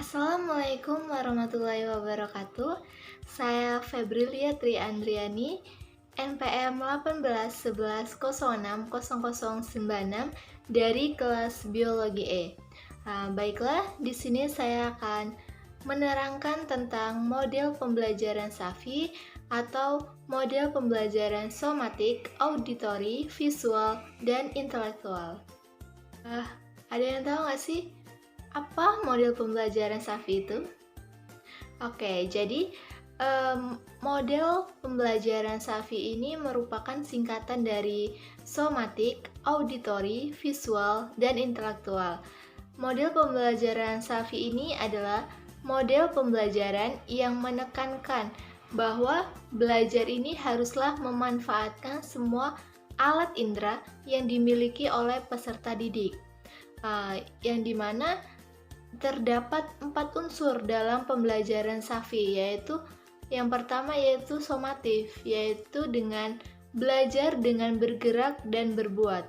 Assalamualaikum warahmatullahi wabarakatuh. Saya Febrilia Triandriani, NPM 1811106096 dari kelas Biologi E. Baiklah, di sini saya akan menerangkan tentang model pembelajaran SAFI atau model pembelajaran somatik, auditori, visual, dan intelektual. Ada yang tahu nggak sih apa model pembelajaran SAFI itu? Oke, jadi model pembelajaran SAFI ini merupakan singkatan dari somatik, auditori, visual, dan intelektual. Model pembelajaran SAFI ini adalah model pembelajaran yang menekankan bahwa belajar ini haruslah memanfaatkan semua alat indera yang dimiliki oleh peserta didik, yang dimana terdapat 4 unsur dalam pembelajaran SAFI, yaitu yang pertama yaitu somatif, yaitu dengan belajar dengan bergerak dan berbuat.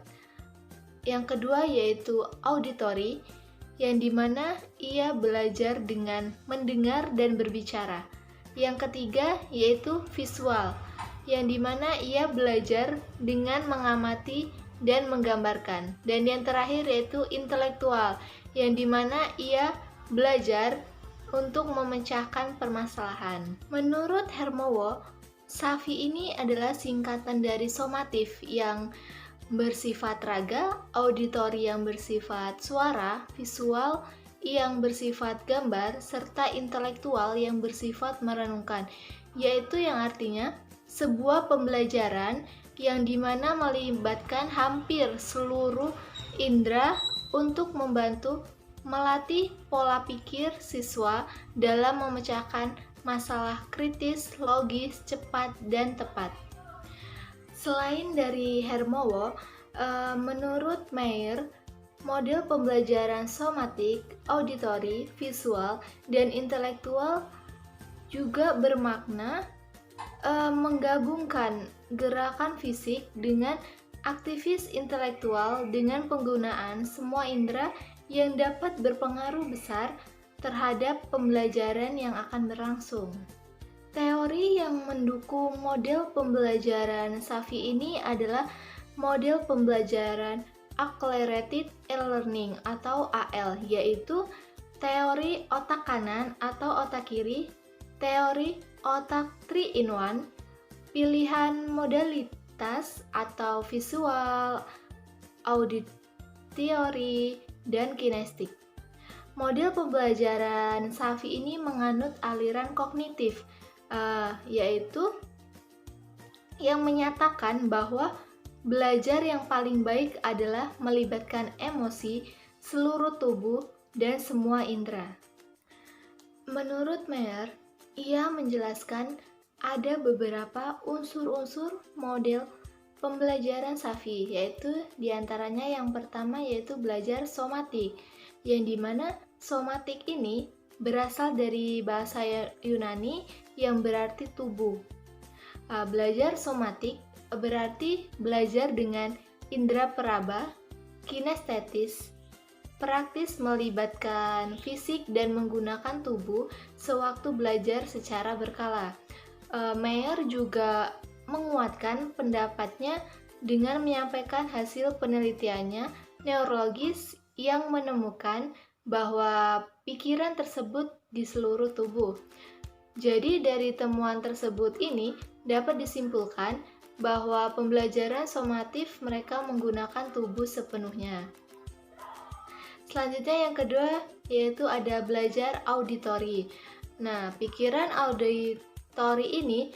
Yang kedua yaitu auditori, yang dimana ia belajar dengan mendengar dan berbicara. Yang ketiga yaitu visual, yang dimana ia belajar dengan mengamati dan menggambarkan. Dan yang terakhir yaitu intelektual, yang dimana ia belajar untuk memecahkan permasalahan. Menurut Hermowo, SAFI ini adalah singkatan dari somatif yang bersifat raga, auditori yang bersifat suara, visual yang bersifat gambar, serta intelektual yang bersifat merenungkan, yaitu yang artinya sebuah pembelajaran yang dimana melibatkan hampir seluruh indera untuk membantu melatih pola pikir siswa dalam memecahkan masalah kritis, logis, cepat, dan tepat. Selain dari Hermowo, menurut Meyer, model pembelajaran somatik, auditori, visual, dan intelektual juga bermakna menggabungkan gerakan fisik dengan aktivis intelektual dengan penggunaan semua indera yang dapat berpengaruh besar terhadap pembelajaran yang akan berlangsung. Teori yang mendukung model pembelajaran SAFI ini adalah model pembelajaran Accelerated E-Learning atau AL, yaitu teori otak kanan atau otak kiri, teori otak 3-in-1, pilihan modalitas atau visual, auditori, dan kinestik. Model pembelajaran SAFI ini menganut aliran kognitif, yaitu yang menyatakan bahwa belajar yang paling baik adalah melibatkan emosi, seluruh tubuh, dan semua indera. Menurut Meyer, ia menjelaskan ada beberapa unsur-unsur model pembelajaran SAFI, yaitu diantaranya yang pertama yaitu belajar somatik, yang dimana somatik ini berasal dari bahasa Yunani yang berarti tubuh. Belajar somatik berarti belajar dengan indera peraba, kinestetis, praktis melibatkan fisik dan menggunakan tubuh sewaktu belajar secara berkala. Meyer juga menguatkan pendapatnya dengan menyampaikan hasil penelitiannya neurologis yang menemukan bahwa pikiran tersebut di seluruh tubuh. Jadi dari temuan tersebut ini dapat disimpulkan bahwa pembelajaran somatif mereka menggunakan tubuh sepenuhnya. Selanjutnya yang kedua yaitu ada belajar auditori. Nah, pikiran auditori ini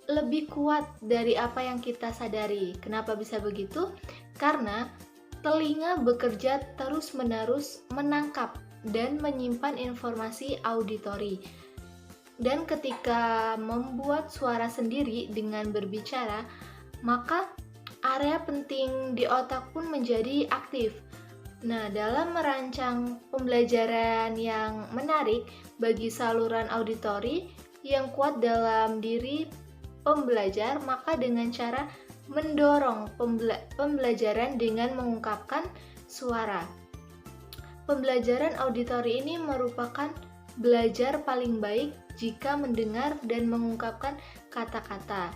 lebih kuat dari apa yang kita sadari. Kenapa bisa begitu? Karena telinga bekerja terus-menerus menangkap dan menyimpan informasi auditori. Dan ketika membuat suara sendiri dengan berbicara, maka area penting di otak pun menjadi aktif. Nah, dalam merancang pembelajaran yang menarik bagi saluran auditori yang kuat dalam diri pembelajar, maka dengan cara mendorong pembelajaran dengan mengungkapkan suara. Pembelajaran auditori ini merupakan belajar paling baik jika mendengar dan mengungkapkan kata-kata.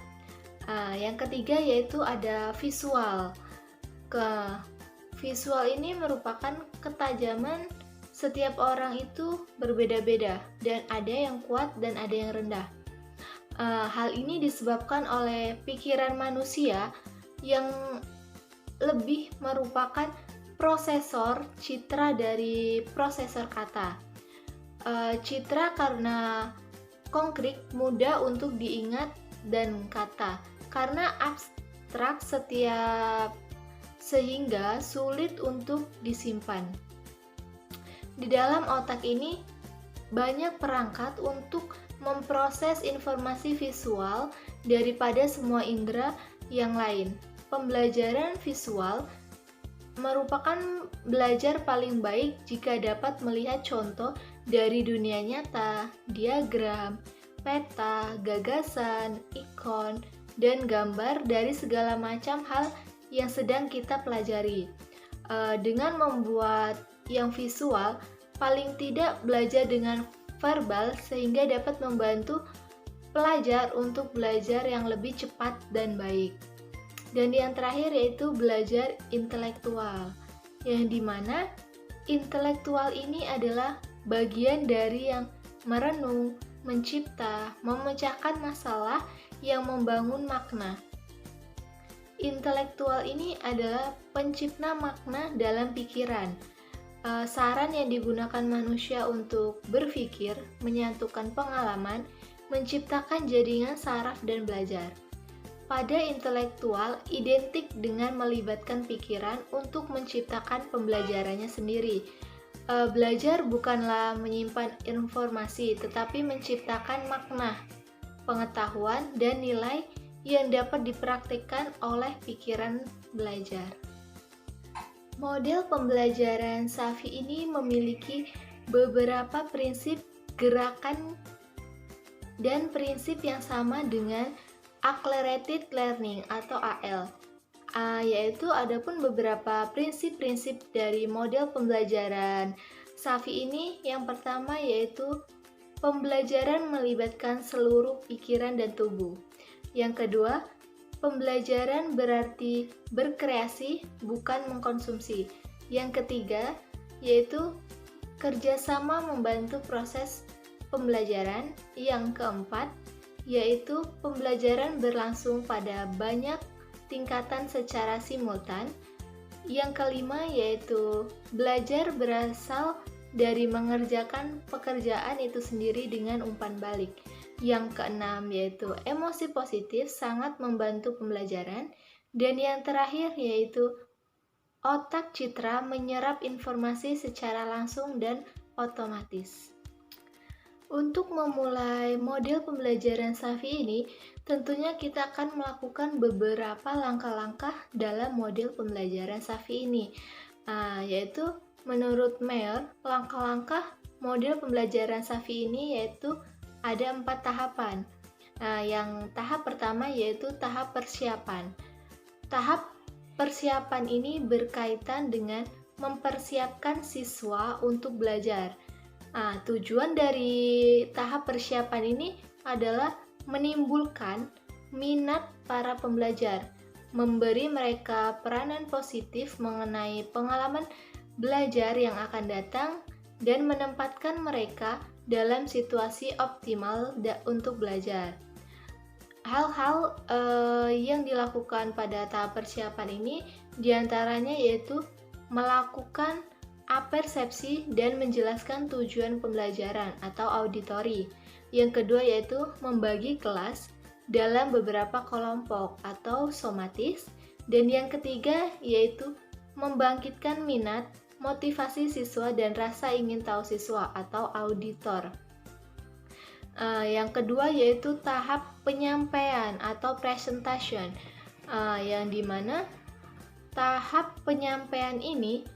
Yang ketiga yaitu ada visual. Visual ini merupakan ketajaman setiap orang itu berbeda-beda dan ada yang kuat dan ada yang rendah. Hal ini disebabkan oleh pikiran manusia yang lebih merupakan prosesor citra dari prosesor kata. Citra karena konkret mudah untuk diingat dan kata karena abstrak sehingga sulit untuk disimpan. Di dalam otak ini banyak perangkat untuk memproses informasi visual daripada semua indera yang lain. Pembelajaran visual merupakan belajar paling baik jika dapat melihat contoh dari dunia nyata, diagram, peta, gagasan, ikon, dan gambar dari segala macam hal yang sedang kita pelajari. Dengan membuat yang visual, paling tidak belajar dengan verbal sehingga dapat membantu pelajar untuk belajar yang lebih cepat dan baik. Dan yang terakhir yaitu belajar intelektual, yang dimana intelektual ini adalah bagian dari yang merenung, mencipta, memecahkan masalah yang membangun makna. Intelektual ini adalah pencipta makna dalam pikiran. Saran yang digunakan manusia untuk berpikir, menyatukan pengalaman, menciptakan jaringan saraf dan belajar. Pada intelektual identik dengan melibatkan pikiran untuk menciptakan pembelajarannya sendiri. Belajar bukanlah menyimpan informasi, tetapi menciptakan makna, pengetahuan, dan nilai yang dapat dipraktikkan oleh pikiran belajar. Model pembelajaran Safi ini memiliki beberapa prinsip gerakan dan prinsip yang sama dengan Accelerated Learning atau AL, yaitu adapun beberapa prinsip-prinsip dari model pembelajaran Safi ini. Yang pertama yaitu pembelajaran melibatkan seluruh pikiran dan tubuh. Yang kedua, pembelajaran berarti berkreasi bukan mengkonsumsi. Yang ketiga yaitu kerjasama membantu proses pembelajaran. Yang keempat yaitu pembelajaran berlangsung pada banyak tingkatan secara simultan. Yang kelima yaitu belajar berasal dari mengerjakan pekerjaan itu sendiri dengan umpan balik. Yang keenam yaitu emosi positif sangat membantu pembelajaran. Dan yang terakhir yaitu otak citra menyerap informasi secara langsung dan otomatis. Untuk memulai model pembelajaran Safi ini, tentunya kita akan melakukan beberapa langkah-langkah dalam model pembelajaran Safi ini, yaitu menurut Meyer, langkah-langkah model pembelajaran Safi ini yaitu ada 4 tahapan. Yang tahap pertama yaitu tahap persiapan. Tahap persiapan ini berkaitan dengan mempersiapkan siswa untuk belajar. Tujuan dari tahap persiapan ini adalah menimbulkan minat para pembelajar, memberi mereka peranan positif mengenai pengalaman belajar yang akan datang, dan menempatkan mereka dalam situasi optimal untuk belajar. Hal-hal yang dilakukan pada tahap persiapan ini diantaranya yaitu melakukan apersepsi dan menjelaskan tujuan pembelajaran atau auditori. Yang kedua yaitu membagi kelas dalam beberapa kelompok atau somatis. Dan yang ketiga yaitu membangkitkan minat, motivasi siswa dan rasa ingin tahu siswa atau auditor. Yang kedua yaitu tahap penyampaian atau presentation, yang dimana tahap penyampaian ini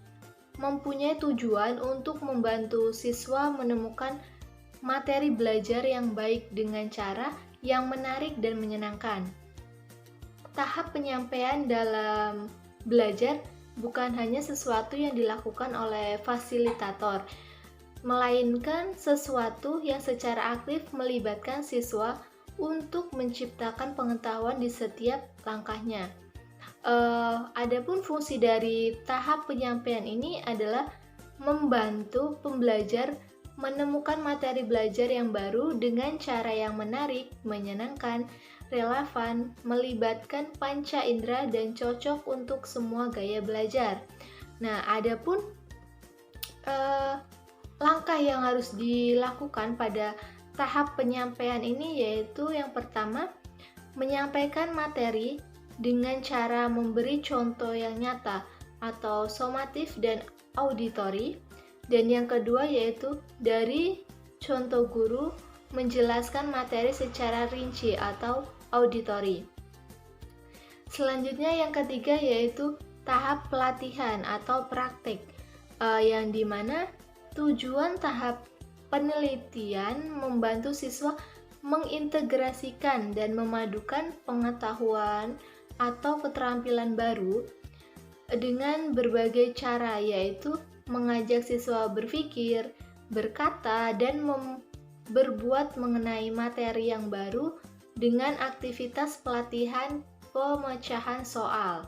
mempunyai tujuan untuk membantu siswa menemukan materi belajar yang baik dengan cara yang menarik dan menyenangkan. Tahap penyampaian dalam belajar bukan hanya sesuatu yang dilakukan oleh fasilitator, melainkan sesuatu yang secara aktif melibatkan siswa untuk menciptakan pengetahuan di setiap langkahnya. Adapun fungsi dari tahap penyampaian ini adalah membantu pembelajar menemukan materi belajar yang baru dengan cara yang menarik, menyenangkan, relevan, melibatkan panca indera dan cocok untuk semua gaya belajar. Nah, adapun langkah yang harus dilakukan pada tahap penyampaian ini yaitu yang pertama, menyampaikan materi dengan cara memberi contoh yang nyata atau somatif dan auditori. Dan yang kedua yaitu dari contoh guru menjelaskan materi secara rinci atau auditori. Selanjutnya yang ketiga yaitu tahap pelatihan atau praktik, yang dimana tujuan tahap penelitian membantu siswa mengintegrasikan dan memadukan pengetahuan atau keterampilan baru dengan berbagai cara, yaitu mengajak siswa berpikir, berkata, dan berbuat mengenai materi yang baru dengan aktivitas pelatihan pemecahan soal.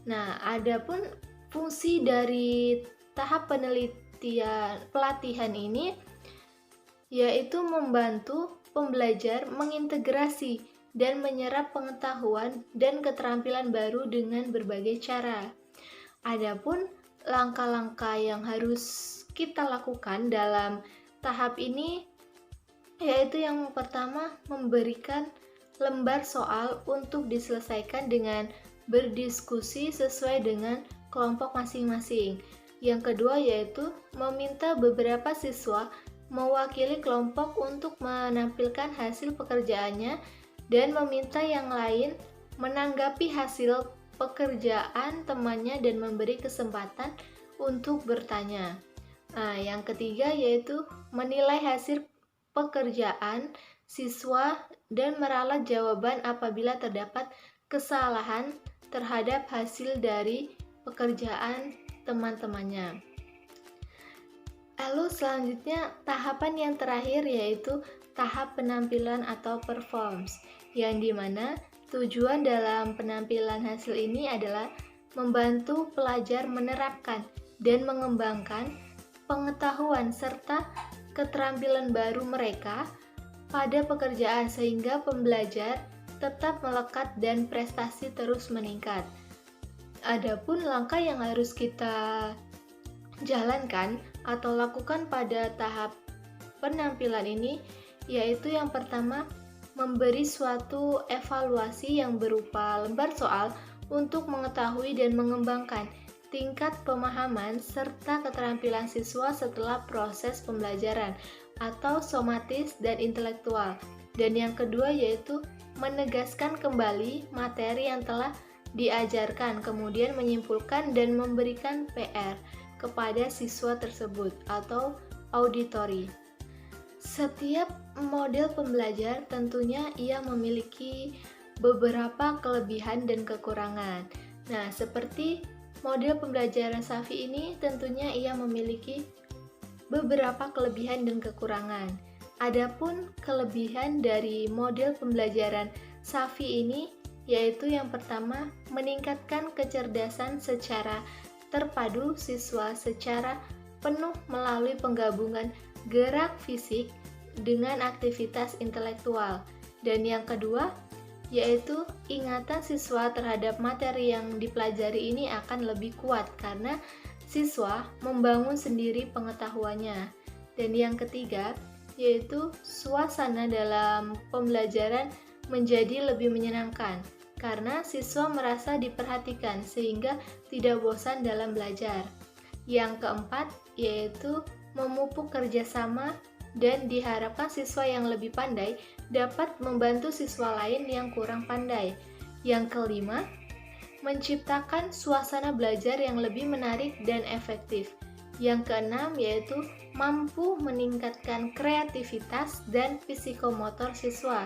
Nah, adapun fungsi dari tahap pelatihan ini yaitu membantu pembelajar mengintegrasi dan menyerap pengetahuan dan keterampilan baru dengan berbagai cara. Adapun langkah-langkah yang harus kita lakukan dalam tahap ini yaitu yang pertama, memberikan lembar soal untuk diselesaikan dengan berdiskusi sesuai dengan kelompok masing-masing. Yang kedua yaitu meminta beberapa siswa mewakili kelompok untuk menampilkan hasil pekerjaannya dan meminta yang lain menanggapi hasil pekerjaan temannya dan memberi kesempatan untuk bertanya. Nah, yang ketiga yaitu menilai hasil pekerjaan siswa dan meralat jawaban apabila terdapat kesalahan terhadap hasil dari pekerjaan teman-temannya. Lalu selanjutnya tahapan yang terakhir yaitu tahap penampilan atau performs, yang dimana tujuan dalam penampilan hasil ini adalah membantu pelajar menerapkan dan mengembangkan pengetahuan serta keterampilan baru mereka pada pekerjaan sehingga pembelajar tetap melekat dan prestasi terus meningkat. Adapun langkah yang harus kita jalankan atau lakukan pada tahap penampilan ini yaitu yang pertama, memberi suatu evaluasi yang berupa lembar soal untuk mengetahui dan mengembangkan tingkat pemahaman serta keterampilan siswa setelah proses pembelajaran atau somatis dan intelektual. Dan yang kedua yaitu menegaskan kembali materi yang telah diajarkan, kemudian menyimpulkan dan memberikan PR kepada siswa tersebut atau auditori. Setiap model pembelajar tentunya ia memiliki beberapa kelebihan dan kekurangan. Nah, seperti model pembelajaran Safi ini tentunya ia memiliki beberapa kelebihan dan kekurangan. Adapun kelebihan dari model pembelajaran Safi ini yaitu yang pertama, meningkatkan kecerdasan secara terpadu siswa secara penuh melalui penggabungan gerak fisik dengan aktivitas intelektual. Dan yang kedua, yaitu ingatan siswa terhadap materi yang dipelajari ini akan lebih kuat karena siswa membangun sendiri pengetahuannya. Dan yang ketiga, yaitu suasana dalam pembelajaran menjadi lebih menyenangkan karena siswa merasa diperhatikan sehingga tidak bosan dalam belajar. Yang keempat, yaitu memupuk kerjasama dan diharapkan siswa yang lebih pandai dapat membantu siswa lain yang kurang pandai. Yang kelima, menciptakan suasana belajar yang lebih menarik dan efektif. Yang keenam, yaitu mampu meningkatkan kreativitas dan psikomotor siswa.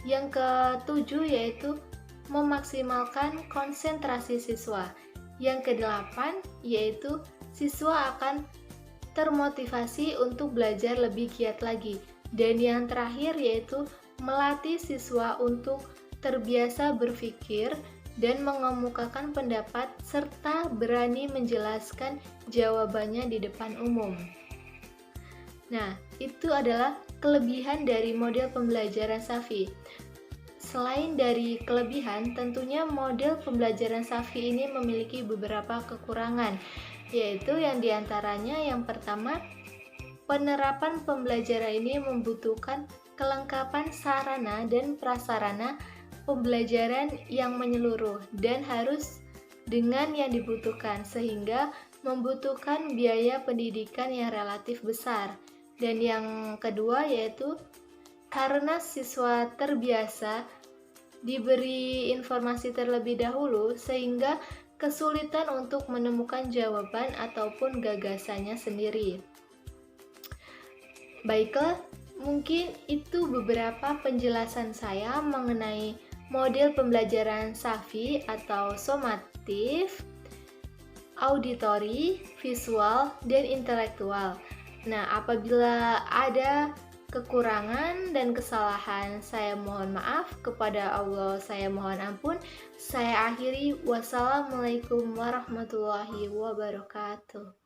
Yang ketujuh, yaitu memaksimalkan konsentrasi siswa. Yang kedelapan, yaitu siswa akan termotivasi untuk belajar lebih giat lagi. Dan yang terakhir yaitu melatih siswa untuk terbiasa berpikir dan mengemukakan pendapat serta berani menjelaskan jawabannya di depan umum. Nah, itu adalah kelebihan dari model pembelajaran Safi. Selain dari kelebihan, tentunya model pembelajaran Safi ini memiliki beberapa kekurangan, yaitu yang diantaranya yang pertama, penerapan pembelajaran ini membutuhkan kelengkapan sarana dan prasarana pembelajaran yang menyeluruh dan harus dengan yang dibutuhkan, sehingga membutuhkan biaya pendidikan yang relatif besar. Dan yang kedua yaitu karena siswa terbiasa diberi informasi terlebih dahulu, sehingga kesulitan untuk menemukan jawaban ataupun gagasannya sendiri. Baiklah, mungkin itu beberapa penjelasan saya mengenai model pembelajaran Safi atau somatif, auditori, visual, dan intelektual. Nah, apabila ada kekurangan dan kesalahan, saya mohon maaf, kepada Allah saya mohon ampun. Saya akhiri, wassalamualaikum warahmatullahi wabarakatuh.